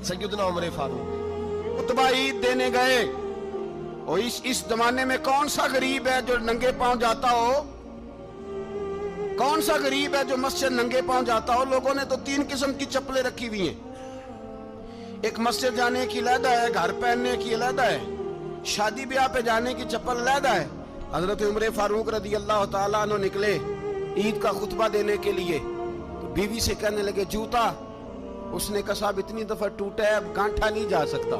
सैयदना उमर फारूक खुतबा ईद देने गए, और इस जमाने में कौन सा गरीब है जो नंगे पांव जाता हो? कौन सा गरीब है जो मस्जिद नंगे पांव जाता हो? लोगों ने तो 3 किस्म की चप्पलें रखी हुई हैं। एक मस्जिद जाने की अलहदा है, घर पहनने की अलहदा है, शादी ब्याह पे जाने की चप्पल अलहदा है। हजरत उमर फारूक रदी अल्लाह ताला अन्हु निकले ईद का खुतबा देने के लिए, तो बीवी से कहने लगे जूता। उसने कहा साहब इतनी दफा टूटा है अब गांठा नहीं जा सकता,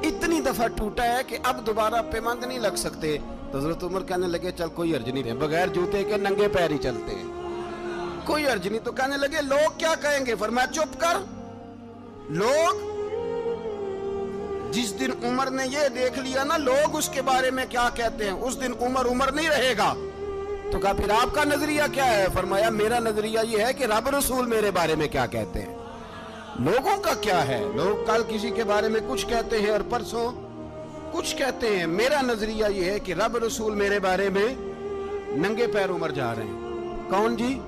इतनी दफा टूटा है कि अब दोबारा पेमंद नहीं लग सकते। तो हजरत उमर कहने लगे चल कोई अर्ज नहीं है, बगैर जूते के नंगे पैर ही चलते हैं, कोई अर्ज नहीं। तो कहने लगे लोग क्या कहेंगे? फरमाया चुप कर। लोग, जिस दिन उमर ने ये देख लिया ना लोग उसके बारे में क्या कहते हैं, उस दिन उमर नहीं रहेगा। तो कहा फिर आपका नजरिया क्या है? फरमाया मेरा नजरिया ये है कि रब रसूल मेरे बारे में क्या कहते हैं। लोगों का क्या है? लोग कल किसी के बारे में कुछ कहते हैं और परसों कुछ कहते हैं। मेरा नजरिया ये है कि रब रसूल मेरे बारे में नंगे पैर उमर जा रहे हैं। कौन जी?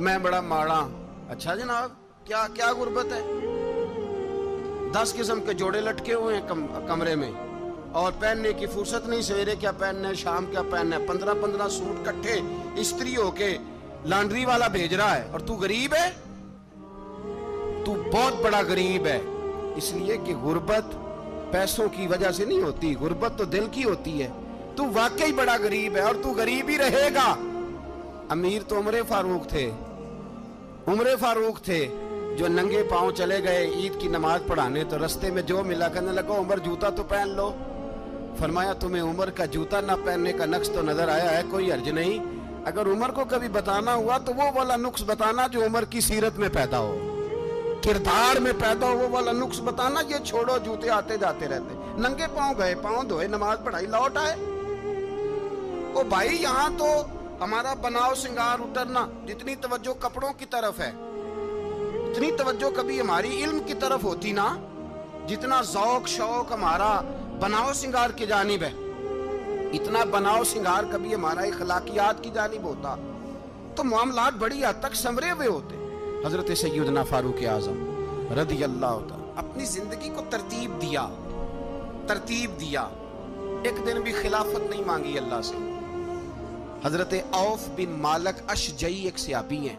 मैं बड़ा माड़ा। अच्छा जनाब, क्या क्या गुर्बत है? 10 किस्म के जोड़े लटके हुए हैं कमरे में, और पहनने की फुर्सत नहीं। सवेरे क्या पहनना है, शाम क्या पहनना है, 15-15 सूट इकट्ठे इस्त्री होके लॉन्ड्री वाला भेज रहा है, और तू गरीब है। तू बहुत बड़ा गरीब है, इसलिए कि गुर्बत पैसों की वजह से नहीं होती, गुर्बत तो दिल की होती है। तू वाकई बड़ा गरीब है और तू गरीब ही रहेगा। अमीर तो उमर फारूक थे, उमर फारूक थे जो नंगे पांव चले गए ईद की नमाज पढ़ाने। तो रास्ते में जो मिला कहने लगा उमर जूता तो पहन लो। फरमाया तुम्हें उमर का जूता ना पहनने का नक्श तो नजर आया है, कोई अर्ज नहीं। अगर उमर को कभी बताना हुआ तो वो वाला नुक्स बताना जो उमर की सीरत में पैदा हो, किरदार में पैदा हो, वो वाला नुक्स बताना। ये छोड़ो, जूते आते जाते रहते। नंगे पांव गए, पांव धोए, नमाज पढ़ाई, लौट आए। ओ भाई, यहाँ तो हमारा बनाव सिंगार उतरना, जितनी तवज्जो कपड़ों की तरफ है इतनी तवज्जो कभी हमारी इल्म की तरफ होती ना, जितना ज़ौक शौक हमारा बनाव सिंगार की जानिब है, इतना बनाव सिंगार कभी हमारा इखलाकियात की जानिब होता तो मामलात बड़ी हद तक संवरे हुए होते। हजरत सैयदना फारूक आज़म रदी अल्लाह ताला अपनी जिंदगी को तरतीब दिया। एक दिन भी खिलाफत नहीं मांगी अल्लाह से। हजरत औफ बिन मालिक अशजई एक सहाबी हैं।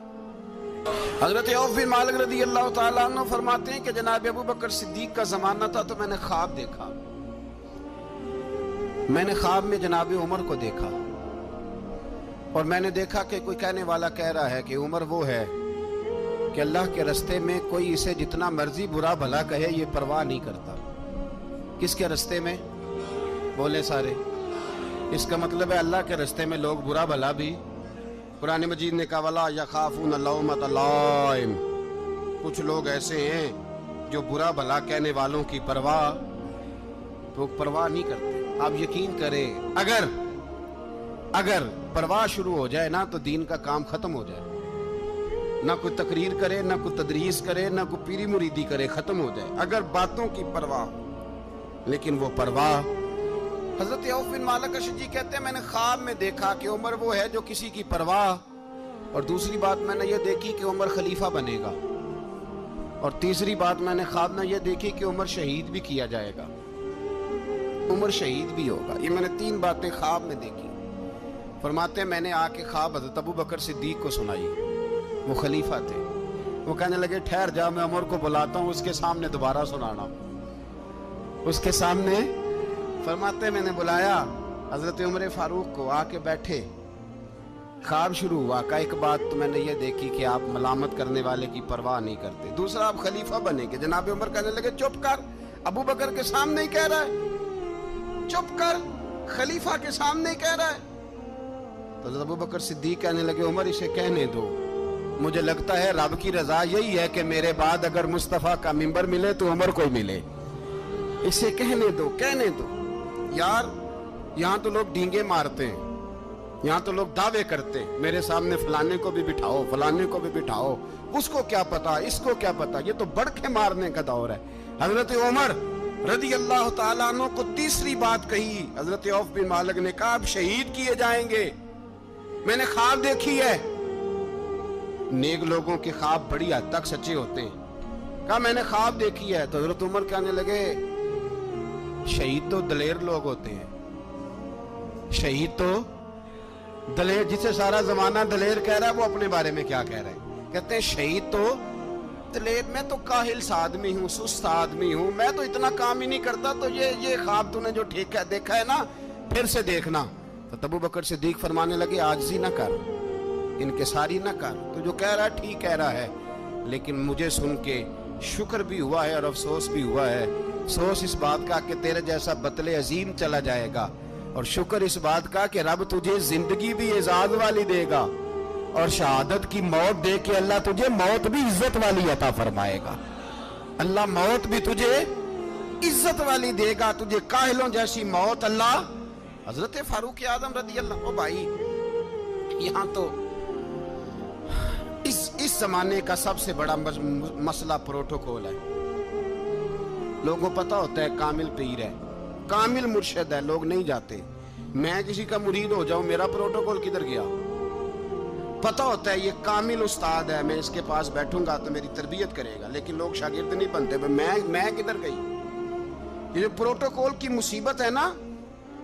हजरत औफ बिन मालिक रदी अल्लाह ताला अन्हु फरमाते हैं कि जनाब अबू बकर सिद्दीक का जमाना था, तो मैंने ख्वाब देखा। मैंने ख्वाब में जनाब उमर को देखा, और मैंने देखा कि कोई कहने वाला कह रहा है कि उमर वो है कि अल्लाह के रास्ते में कोई इसे जितना मर्जी बुरा भला कहे ये परवाह नहीं करता। किसके रास्ते में? बोले सारे। इसका मतलब है अल्लाह के रास्ते में लोग बुरा भला भी। कुरान मजीद ने कहा वला यखाफून लौमत लाइम, कुछ लोग ऐसे हैं जो बुरा भला कहने वालों की परवाह नहीं करते। आप यकीन करें, अगर परवाह शुरू हो जाए ना तो दीन का काम खत्म हो जाए। ना कोई तकरीर करे, ना कोई तदरीस करे, ना कोई पीरी मुरीदी करे, खत्म हो जाए अगर बातों की परवाह। लेकिन वो परवाह, हजरत औफ बिन मालिक अशजी कहते हैं मैंने ख्वाब में देखा कि उमर वो है जो किसी की परवाह, और दूसरी बात मैंने ये देखी कि उमर खलीफा बनेगा, और तीसरी बात मैंने ख्वाब में ये देखी कि उमर शहीद भी किया जाएगा, उमर शहीद भी होगा। ये मैंने 3 बातें ख्वाब में देखी। फरमाते मैंने आके ख्वाब हजरत अबू बकर सिद्दीक को सुनाई, वो खलीफा थे। वो कहने लगे ठहर जा, मैं उमर को बुलाता हूँ, उसके सामने दोबारा सुनाना। उसके सामने फरमाते मैंने बुलाया हजरत उमर फारूक को, आके बैठे। ख्वाब शुरू हुआ का एक बात तो मैंने ये देखी कि आप मलामत करने वाले की परवाह नहीं करते, दूसरा आप खलीफा बनेंगे। जनाब उमर कहने लगे चुप कर, अबू बकर के सामने ही कह रहा है, चुप कर, खलीफा के सामने ही कह रहा है। तो अबू बकर सिद्दीक कहने लगे उमर इसे कहने दो, मुझे लगता है रब की रजा यही है कि मेरे बाद अगर मुस्तफा का मिंबर मिले तो उमर को मिले, इसे कहने दो, कहने दो। यार यहाँ तो लोग डींगे मारते हैं, यहाँ तो लोग दावे करते हैं, मेरे सामने फलाने को भी बिठाओ, फलाने को भी बिठाओ, उसको क्या पता, इसको क्या पता, ये तो बढ़के मारने का दौर है। हजरत उमर रदी अल्लाह ताला अन्हु को तीसरी बात कही। हजरत औफ बिन मालिक ने कहा आप शहीद किए जाएंगे, मैंने ख्वाब देखी है। नेक लोगों के ख्वाब बड़ी हद तक सच्चे होते हैं, کہا میں نے خواب دیکھی ہے. تو حضرت عمر کہنے لگے شہید تو دلیر لوگ ہوتے ہیں, شہید تو دلیر, جسے سارا زمانہ دلیر کہہ رہا ہے وہ اپنے بارے میں کیا کہہ رہے ہیں؟ کہتے ہیں شہید تو دلیر, میں تو کاہل سا آدمی ہوں, سست آدمی ہوں, میں تو اتنا کام ہی نہیں کرتا, تو یہ خواب تو نے جو دیکھا ہے نا پھر سے دیکھنا. تو ابو بکر صدیق فرمانے لگے عاجزی نہ کر, انکساری نہ کر, تو جو کہہ رہا ہے ٹھیک کہہ رہا ہے, لیکن مجھے سن کے شکر بھی ہوا ہے اور افسوس بھی ہوا ہے. افسوس اس بات کا کہ تیرے جیسا بطل عظیم چلا جائے گا, اور شکر اس بات کا کہ رب تجھے زندگی بھی اعزاز والی دے گا, اور شہادت کی موت دے کے اللہ تجھے موت بھی عزت والی عطا فرمائے گا. اللہ موت بھی تجھے عزت والی دے گا, تجھے کاہلوں جیسی موت اللہ. حضرت فاروق اعظم رضی اللہ عنہ, بھائی یہاں تو اس زمانے کا سب سے بڑا مسئلہ پروٹوکول ہے. لوگوں پتہ ہوتا ہے کامل پیر ہے, کامل مرشد ہے, لوگ نہیں جاتے. میں کسی کا مرید ہو جاؤں, میرا پروٹوکول کدھر گیا؟ پتہ ہوتا ہے یہ کامل استاد ہے, میں اس کے پاس بیٹھوں گا تو میری تربیت کرے گا, لیکن لوگ شاگرد نہیں بنتے. میں کدھر گئی؟ یہ جو پروٹوکول کی مصیبت ہے نا,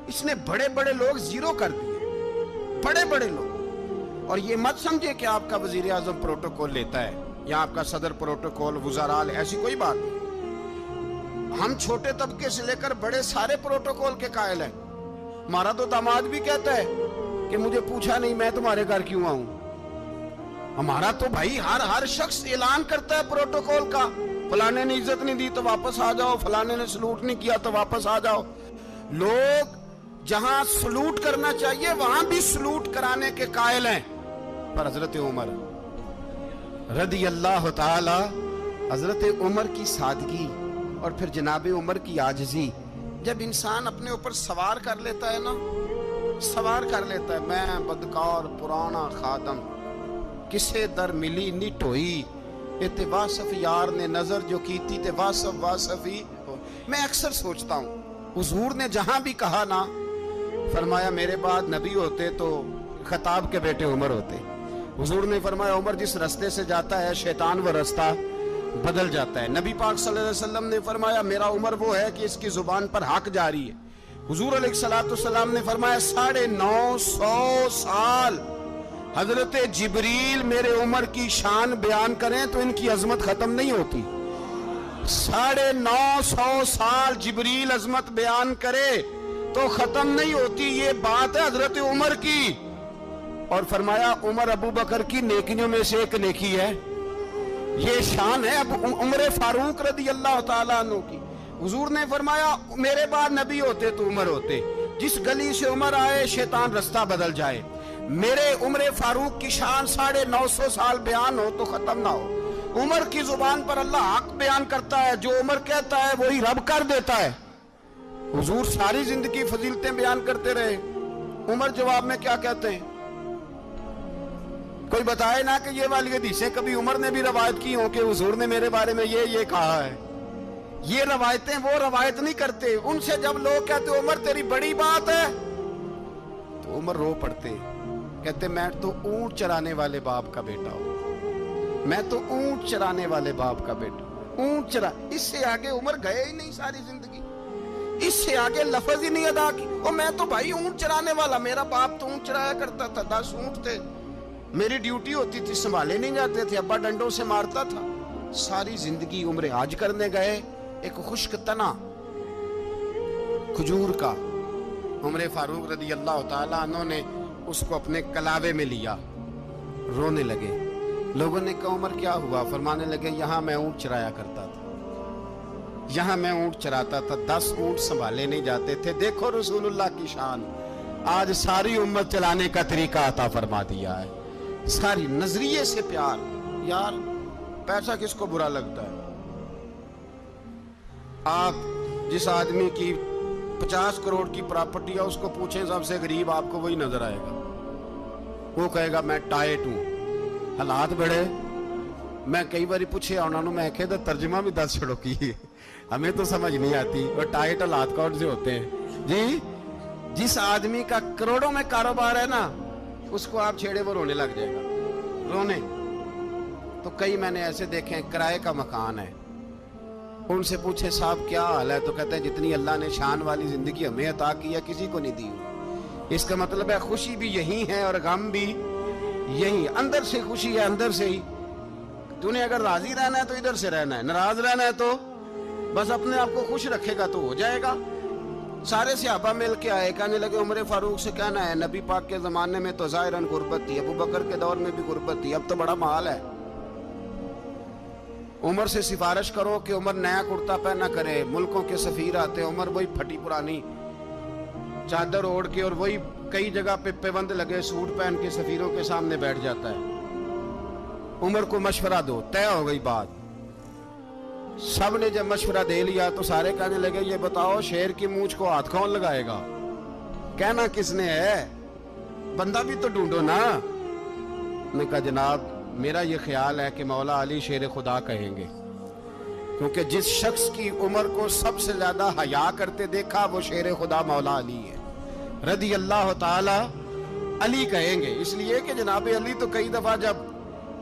اس نے بڑے بڑے لوگ زیرو کر دیے, بڑے بڑے لوگ. اور یہ مت سمجھے کہ آپ کا وزیر اعظم پروٹوکول لیتا ہے یا آپ کا صدر پروٹوکول, وزراء, ایسی کوئی بات نہیں. ہم چھوٹے طبقے سے لے کر بڑے سارے پروٹوکول کے قائل ہیں. ہمارا تو داماد بھی کہتا ہے کہ مجھے پوچھا نہیں, میں تمہارے گھر کیوں آؤں. ہمارا تو بھائی ہر شخص اعلان کرتا ہے پروٹوکول کا, فلانے نے عزت نہیں دی تو واپس آ جاؤ, فلانے نے سلوٹ نہیں کیا تو واپس آ جاؤ. لوگ جہاں سلوٹ کرنا چاہیے وہاں بھی سلوٹ کرانے کے قائل ہیں. پر حضرت عمر رضی اللہ تعالی, حضرت عمر کی سادگی اور پھر جناب عمر کی عاجزی, جب انسان اپنے اوپر سوار کر لیتا ہے نا, سوار کر لیتا ہے, میں بدکار پرانا خادم, کسے در ملی نٹ ہوئی, تے واصف یار نے نظر جو کی تھی تے واصف ہی. میں اکثر سوچتا ہوں حضور نے جہاں بھی کہا نا, فرمایا میرے بعد نبی ہوتے تو خطاب کے بیٹے عمر ہوتے. حضور نے فرمایا عمر جس رستے سے جاتا ہے شیطان وہ رستہ بدل جاتا ہے. نبی پاک صلی اللہ علیہ وسلم نے فرمایا میرا عمر وہ ہے کہ اس کی زبان پر حق جاری ہے. حضور علیہ السلام نے فرمایا 950 سال حضرت جبریل میرے عمر کی شان بیان کریں تو ان کی عظمت ختم نہیں ہوتی. 950 سال جبریل عظمت بیان کرے تو ختم نہیں ہوتی. یہ بات ہے حضرت عمر کی. اور فرمایا عمر ابو بکر کی نیکیوں میں سے ایک نیکی ہے, یہ شان ہے اب عمر فاروق رضی اللہ تعالیٰ عنہ کی. حضور نے فرمایا میرے بعد نبی ہوتے تو عمر ہوتے, جس گلی سے عمر آئے شیطان رستہ بدل جائے. میرے عمر فاروق کی شان 950 سال بیان ہو تو ختم نہ ہو. عمر کی زبان پر اللہ حق بیان کرتا ہے, جو عمر کہتا ہے وہی رب کر دیتا ہے. حضور ساری زندگی فضیلتیں بیان کرتے رہے, عمر جواب میں کیا کہتے ہیں؟ کوئی بتائے نا کہ یہ والی حدیثیں کبھی عمر نے بھی روایت کی ہوں کہ حضور نے میرے بارے میں یہ کہا ہے. یہ روایتیں وہ روایت نہیں کرتے. ان سے جب لوگ کہتے عمر تیری بڑی بات ہے تو عمر رو پڑتے, کہتے میں تو اونٹ چرانے والے باپ کا بیٹا ہوں, میں تو اونٹ چرانے والے باپ کا بیٹا. اونٹ چرا, اس سے آگے عمر گئے ہی نہیں ساری زندگی, اس سے آگے لفظ ہی نہیں ادا کی. اور میں تو بھائی اونٹ چرانے والا, میرا باپ تو اونٹ چرایا کرتا تھا, 10 اونٹ تھے, میری ڈیوٹی ہوتی تھی, سنبھالے نہیں جاتے تھے, ابا ڈنڈوں سے مارتا تھا. ساری زندگی عمر حج کرنے گئے, ایک خشک تنا کھجور کا عمر فاروق رضی اللہ تعالیٰ عنہ نے اس کو اپنے کلاوے میں لیا, رونے لگے. لوگوں نے کہا عمر کیا ہوا؟ فرمانے لگے یہاں میں اونٹ چرایا کرتا تھا, یہاں میں اونٹ چراتا تھا, 10 اونٹ سنبھالے نہیں جاتے تھے. دیکھو رسول اللہ کی شان, آج ساری امت چلانے کا طریقہ عطا فرما دیا ہے. ساری نظریے سے پیار. یار پیسہ کس کو برا لگتا ہے؟ آپ جس آدمی کی 50 کروڑ کی پراپرٹی ہے اس کو پوچھیں سب سے غریب, آپ کو وہی نظر آئے گا. وہ کہے گا میں ٹائٹ ہوں. حالات بڑے, میں کئی باری پوچھے انہوں نے, میں کہتا ترجمہ بھی 10 چھڑوں کی, ہمیں تو سمجھ نہیں آتی. اور ٹائٹ حالات کون سے ہوتے ہیں جی؟ جس آدمی کا کروڑوں میں کاروبار ہے نا, اس کو آپ چھیڑے وہ رونے لگ جائے گا, رونے. تو کئی میں نے ایسے دیکھے ہیں کرائے کا مکان ہے, उनसे पूछे साहब क्या हाल है, तो कहते हैं जितनी अल्लाह ने शान वाली जिंदगी हमें अता की है किसी को नहीं दी हुई। इसका मतलब है खुशी भी यही है और गम भी यही, अंदर से खुशी है, अंदर से ही। तूने अगर राजी रहना है तो इधर से रहना है, नाराज रहना है तो बस अपने आप को खुश रखेगा तो हो जाएगा। सारे सहाबा मिल के आए, कहने लगे उमर फारूक से कहना है नबी पाक के जमाने में तो ज़ाहिरन गुर्बत थी, अबू बकर के दौर में भी गुर्बत थी, अब तो बड़ा माल है। उमर से सिफारिश करो कि उमर नया कुर्ता पहना करे। मुल्कों के सफीर आते हैं, उमर वही फटी पुरानी चादर ओढ़ के और वही कई जगह पे पेबंद लगे सूट पहन के सफीरों के सामने बैठ जाता है। उमर को मशवरा दो, तय हो गई बात। सब ने जब मशवरा दे लिया तो सारे कहने लगे ये बताओ शेर की मूंछ को हाथ कौन लगाएगा, कहना किसने है, बंदा भी तो ढूंढो ना। मैं कहा जनाब मेरा ये ख्याल है कि मौला अली शेर खुदा कहेंगे, क्योंकि जिस शख्स की उम्र को सबसे ज्यादा हया करते देखा वो शेर खुदा मौला अली है, रदी अल्लाह ताला अली कहेंगे। इसलिए कि जनाब अली तो कई दफा जब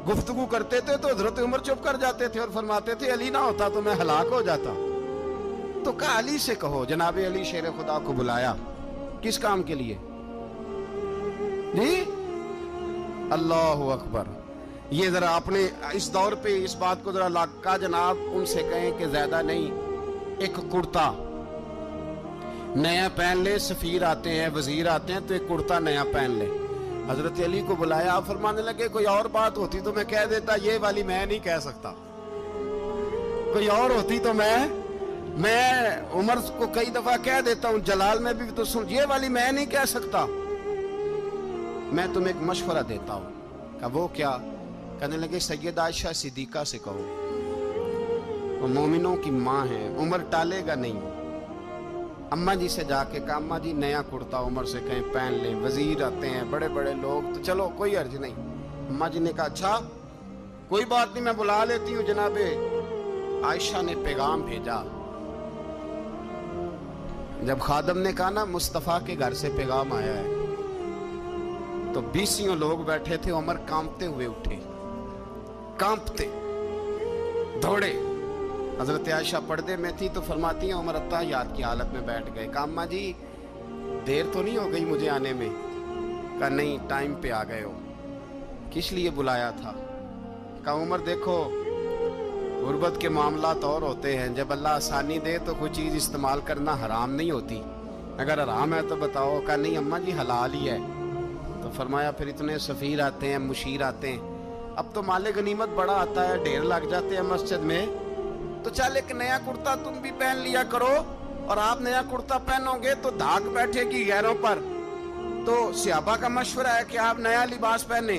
गुफ्तगू करते थे तो हजरत उमर चुप कर जाते थे और फरमाते थे अली ना होता तो मैं हलाक हो जाता। तो कहा अली से कहो। जनाब अली शेर खुदा को बुलाया, किस काम के लिए जी? अल्लाह अकबर। ये जरा आपने इस दौर पे इस बात को जरा लाका जनाब उनसे कहें कि ज्यादा नहीं, एक कुर्ता नया पहन ले, सफीर आते हैं वजीर आते हैं तो एक कुर्ता नया पहन ले। हजरत अली को बुलाया, आप फरमाने लगे कोई और बात होती तो मैं कह देता, ये वाली मैं नहीं कह सकता। कोई और होती तो मैं उमर को कई दफा कह देता हूं, जलाल में भी तो सुन, ये वाली मैं नहीं कह सकता। मैं तुम्हें एक मशवरा देता हूं। कहा वो क्या? कहने लगे सैयद आयशा सिद्दीका से कहो, वो मोमिनों की माँ है, उमर टालेगा नहीं। अम्मा जी से जाके कहा अम्मा जी नया कुर्ता उमर से कहीं पहन ले, वजीर आते हैं बड़े बड़े लोग, तो चलो कोई अर्ज नहीं। अम्मा जी ने कहा अच्छा कोई बात नहीं मैं बुला लेती हूँ। जनाबे आयशा ने पैगाम भेजा। जब खादम ने कहा ना मुस्तफा के घर से पैगाम आया है, तो 20 लोग बैठे थे। उमर कांपते हुए उठे, कांपते दौड़े। हजरत आयशा पर्दे में थी तो फरमाती हैं उमर अत्ताहियात की हालत में बैठ गए। कहा अम्मा जी देर तो नहीं हो गई मुझे आने में? कहा नहीं टाइम पे आ गए हो। किस लिए बुलाया था? कहा उमर देखो गुर्बत के मामलात और होते हैं, जब अल्लाह आसानी दे तो कोई चीज़ इस्तेमाल करना हराम नहीं होती, अगर हराम है तो बताओ। कहा नहीं अम्मा जी हलाल ही है। तो फरमाया फिर इतने सफ़ीर आते हैं मुशीर आते हैं, अब तो माले गनीमत बड़ा आता है, ढेर लग जाते हैं मस्जिद में, तो चल एक नया कुर्ता तुम भी पहन लिया करो। और आप नया कुर्ता पहनोगे तो धाक बैठेगी गैरों पर। तो सहाबा का मशवरा है कि आप नया लिबास पहने।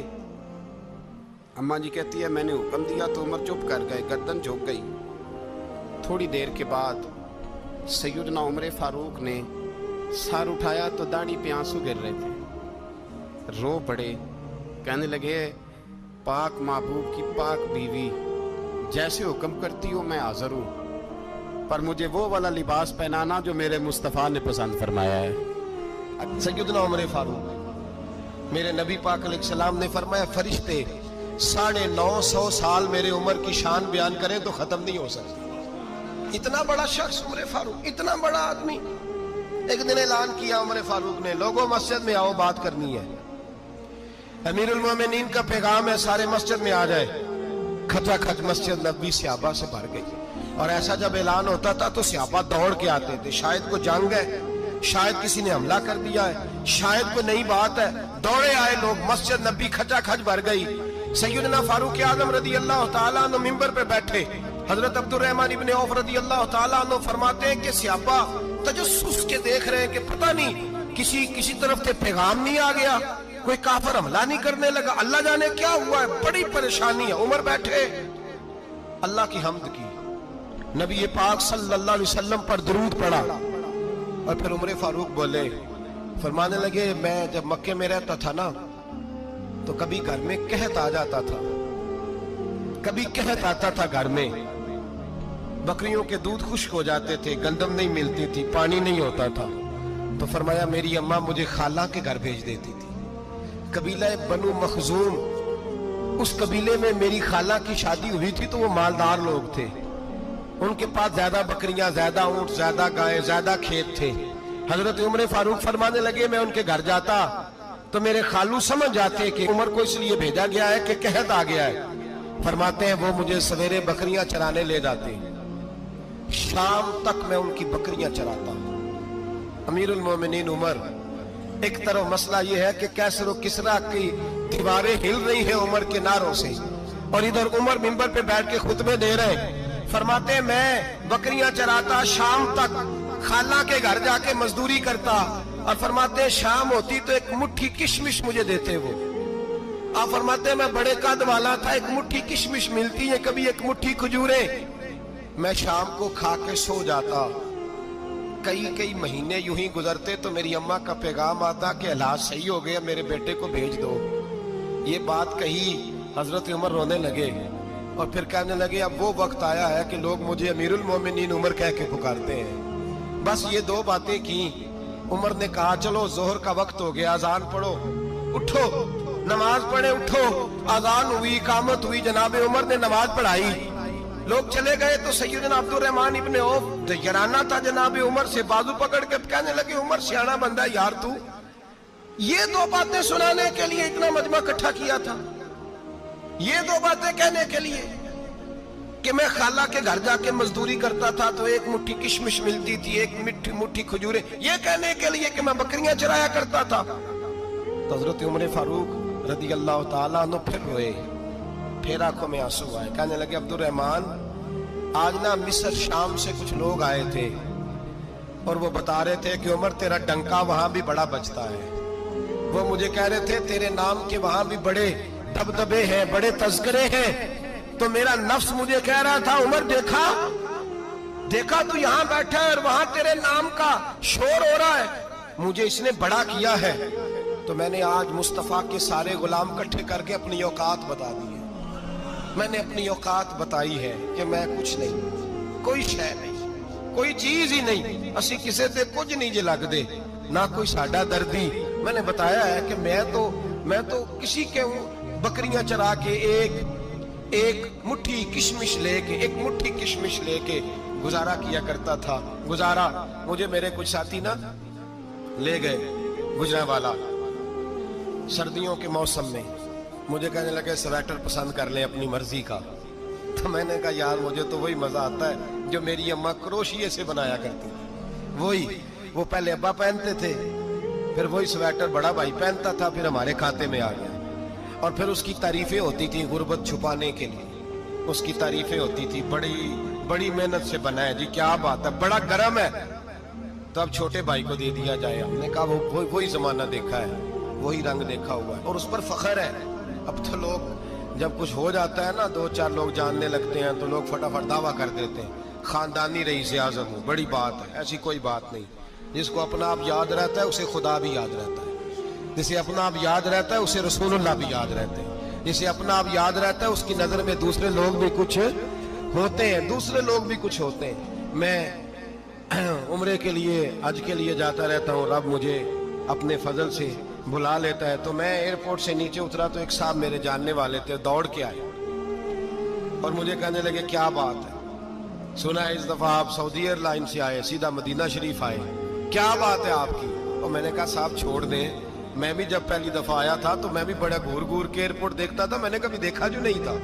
अम्मा जी कहती है मैंने हुक्म दिया तो उमर चुप कर गए, गर्दन झुक गई। थोड़ी देर के बाद सैयदना उमर फारूक ने सर उठाया तो दाढ़ी पे आंसू गिर रहे थे, रो पड़े। कहने लगे पाक महबूब की पाक बीवी जैसे हुक्म करती हो मैं हाजिर हूँ, पर मुझे वो वाला लिबास पहनाना जो मेरे मुस्तफ़ा ने पसंद फरमाया है। सैयदना उमर फारूक, मेरे नबी पाक अलैहिस्सलाम ने फरमाया फरिश्ते 950 साल मेरे उम्र की शान बयान करें तो खत्म नहीं हो सकती। इतना बड़ा शख्स उमर फारूक, इतना बड़ा आदमी। एक दिन ऐलान किया उमर फारूक ने, लोगों मस्जिद में आओ बात करनी है। अमीरुल मोमिनीन का पैगाम है सारे मस्जिद में आ जाए। खचाखच मस्जिद नबी सहाबा से भर गई। और ऐसा जब ऐलान होता था तो सहाबा दौड़ के आते थे, शायद कोई जंग है, शायद किसी ने हमला कर दिया है, शायद कोई नई बात है। दौड़े आए लोग, मस्जिद नबी खचाखच भर गई। सैयदना फारूक आजम रदी अल्लाह तआला अन्हु मिंबर पे बैठे। हजरत अब्दुर्रहमान इब्ने औफ रदी अल्लाह तआला अन्हु फरमाते हैं कि सहाबा तजस्सुस के देख रहे हैं कि पता नहीं किसी तरफ से पैगाम नहीं आ गया, कोई काफिर हमला नहीं करने लगा, अल्लाह जाने क्या हुआ है, बड़ी परेशानी है। उमर बैठे अल्लाह की हम्द की, नबी पाक सल्लल्लाहु अलैहि वसल्लम पर दुरूद पढ़ा और फिर उमर फारूक बोले, फरमाने लगे मैं जब मक्के में रहता था ना तो कभी घर में कहत आ जाता था, कभी कहत आता था घर में, बकरियों के दूध खुश्क हो जाते थे, गंदम नहीं मिलती थी, पानी नहीं होता था। तो फरमाया मेरी अम्मा मुझे खाला के घर भेज देती थी। कबीला बनु मखजूम, उस कबीले में मेरी खाला की शादी हुई थी तो वो मालदार लोग थे। उनके पास ज्यादा बकरियां, ज्यादा ऊंट, ज्यादा गायें, ज्यादा खेत थे। हजरत उमर फारूक फरमाने लगे, मैं उनके घर जाता तो मेरे खालू समझ जाते कि उमर को इसलिए भेजा गया है कि कहत आ गया है। फरमाते हैं वो मुझे सवेरे बकरियां चराने ले जाते, शाम तक मैं उनकी बकरियां चराता। अमीरुल मोमिनीन उमर, एक तरफ मसला यह है कि कैसर और किसरा की दीवारें हिल रही है उमर के नारों से, और इधर उमर मिंबर पे बैठ के खुतबे दे रहे हैं। फरमाते मैं बकरियां चराता, शाम तक खाला के घर जाके मजदूरी करता, और फरमाते शाम होती तो एक मुट्ठी किशमिश मुझे देते वो। आप फरमाते मैं बड़े कद वाला था, एक मुट्ठी किशमिश मिलती है, कभी एक मुट्ठी खजूरे, मैं शाम को खा के सो जाता। कई महीने यूं ही गुजरते तो मेरी अम्मा का पैगाम आता कि हालात सही हो गए, मेरे बेटे को भेज दो। ये बात कही, हजरत उमर रोने लगे और फिर कहने लगे अब वो वक्त आया है कि लोग मुझे अमीरुल मोमिनीन उमर कह के पुकारते हैं। बस ये दो बातें की। उमर ने कहा चलो जोहर का वक्त हो गया, अजान पढ़ो, उठो नमाज पढ़े, उठो। अजान हुई, इकामत हुई, जनाब उमर ने नमाज पढ़ाई, लोग चले गए तो सैयदना अब्दुर रहमान इब्ने औफ दयराना था जनाब उमर से, बाजू पकड़ के कहने लगे उमर सियाना बंदा यार तू ये दो बातें सुनाने के लिए इतना मजमा इकट्ठा किया था, ये दो बातें कहने के लिए कि मैं खाला के घर जाके मजदूरी करता था तो एक मुट्ठी किशमिश मिलती थी, एक मुट्ठी खजूरे, ये कहने के लिए कि मैं बकरियां चराया करता था। तो हजरत उमर फारूक रदी अल्लाह ताला अन्हु फिर रोए, फिर आंखों में आंसू आए। कहने लगे अब्दुर रहमान आज ना मिस्र शाम से कुछ लोग आए थे और वो बता रहे थे कि उमर तेरा डंका वहां भी बड़ा बजता है। वो मुझे कह रहे थे तेरे नाम के वहां भी बड़े दबदबे हैं, बड़े तस्करे हैं। तो मेरा नफ्स मुझे कह रहा था उमर देखा तू यहाँ बैठा है और वहां तेरे नाम का शोर हो रहा है, मुझे इसने बड़ा किया है। तो मैंने आज मुस्तफा के सारे गुलाम इकट्ठे करके अपनी औकात बता दी है। मैंने अपनी औकात बताई है कि मैं कुछ नहीं, कोई शय नहीं, कोई चीज ही नहीं, असी किसी से कुछ नहीं जे लगदे, ना कोई साडा दर्दी। मैंने बताया है कि मैं तो किसी के बकरियां चरा के एक मुट्ठी किशमिश लेके गुजारा किया करता था। गुजारा मुझे मेरे कुछ साथी ना ले गए गुजरांवाला सर्दियों के मौसम में, मुझे कहने लगे स्वेटर पसंद कर ले अपनी मर्जी का। तो मैंने कहा यार मुझे तो वही मजा आता है जो मेरी अम्मा क्रोशिये से बनाया करती थी, वही वो पहले अब्बा पहनते थे, फिर वही स्वेटर बड़ा भाई पहनता था, फिर हमारे खाते में आ गया। और फिर उसकी तारीफें होती थी गुर्बत छुपाने के लिए, उसकी तारीफें होती थी बड़ी मेहनत से बना है जी, क्या बात है, बड़ा गर्म है, तो अब छोटे भाई को दे दिया जाए। हमने कहा वही जमाना देखा है, वही रंग देखा हुआ है और उस पर फख्र है। अब तो लोग जब कुछ हो जाता है ना, दो चार लोग जानने लगते हैं तो लोग फटाफट दावा कर देते हैं खानदानी रईस आज़म हूँ, बड़ी बात है। ऐसी कोई बात नहीं, जिसको अपना आप याद रहता है उसे खुदा भी याद रहता है, जिसे अपना आप याद रहता है उसे रसूलुल्लाह भी याद रहते हैं, जिसे अपना आप याद रहता है उसकी नजर में दूसरे लोग भी कुछ होते हैं। मैं उम्रे के लिए, हज के लिए जाता रहता हूँ, रब मुझे अपने फजल से बुला लेता है। तो मैं एयरपोर्ट से नीचे उतरा तो एक साहब मेरे जानने वाले थे, दौड़ के आए और मुझे कहने लगे क्या बात है, सुना है इस दफा आप सऊदी एयरलाइन से आए, सीधा मदीना शरीफ आए, क्या बात है आपकी। और मैंने कहा साहब छोड़ दें, मैं भी जब पहली दफा आया था तो मैं भी बड़ा घूर के एयरपोर्ट देखता था, मैंने कभी देखा जो नहीं था,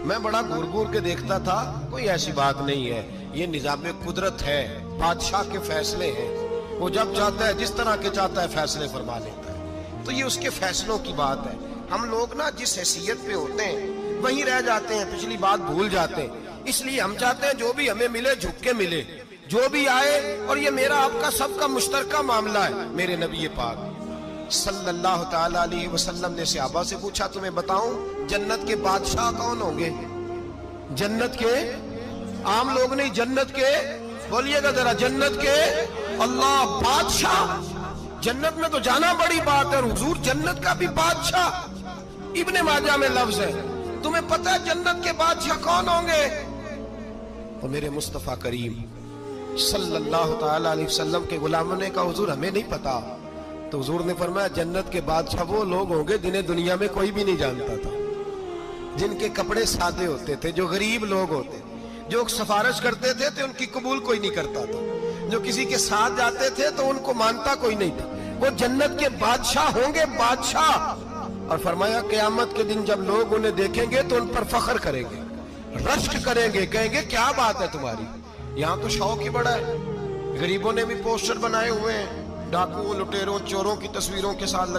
मैं बड़ा घूर के देखता था, कोई ऐसी बात नहीं है, ये निजाम कुदरत है, बादशाह के फैसले हैं, वो जब चाहता है जिस तरह के चाहता है फैसले फरमा लेता है, तो ये उसके फैसलों की बात है। हम लोग ना जिस हैसियत पे होते हैं वहीं रह जाते हैं, पिछली बात भूल जाते हैं, इसलिए हम चाहते हैं जो भी हमें मिले झुक के मिले, जो भी आए, और ये मेरा आपका सबका मुश्तरका मामला है। मेरे नबी पाक सल्लल्लाहु ताला अलैहि वसल्लम ने सहाबा से पूछा तुम्हें बताऊं जन्नत के बादशाह कौन होंगे? जन्नत के आम लोग नहीं, जन्नत के, बोलिएगा जरा, जन्नत के अल्लाह बादशाह। जन्नत में तो जाना बड़ी बात है, हुजूर जन्नत का भी बादशाह इब्ने माजा में लफ्ज है, तुम्हें पता है जन्नत के बादशाह कौन होंगे? तो मेरे मुस्तफा करीम सल्लल्लाहु ताला अलैहि वसल्लम के गुलामों ने कहा हुजूर हमें नहीं पता। तो हुजूर ने फरमाया जन्नत के बादशाह वो लोग होंगे जिन्हें दुनिया में कोई भी नहीं जानता था, जिनके कपड़े सादे होते थे, जो गरीब लोग होते, جو سفارش کرتے تھے تو ان کی قبول کوئی نہیں کرتا تھا, جو کسی کے ساتھ جاتے تھے تو ان کو مانتا کوئی نہیں تھا. وہ جنت کے بادشاہ ہوں گے, بادشاہ. اور فرمایا قیامت کے دن جب لوگ انہیں دیکھیں گے تو ان پر فخر کریں گے, رشک کریں گے, کہیں گے کیا بات ہے تمہاری, یہاں تو شوق ہی بڑا ہے. غریبوں نے بھی پوسٹر بنائے ہوئے ہیں ڈاکوؤں, لٹیروں, چوروں کی تصویروں کے ساتھ.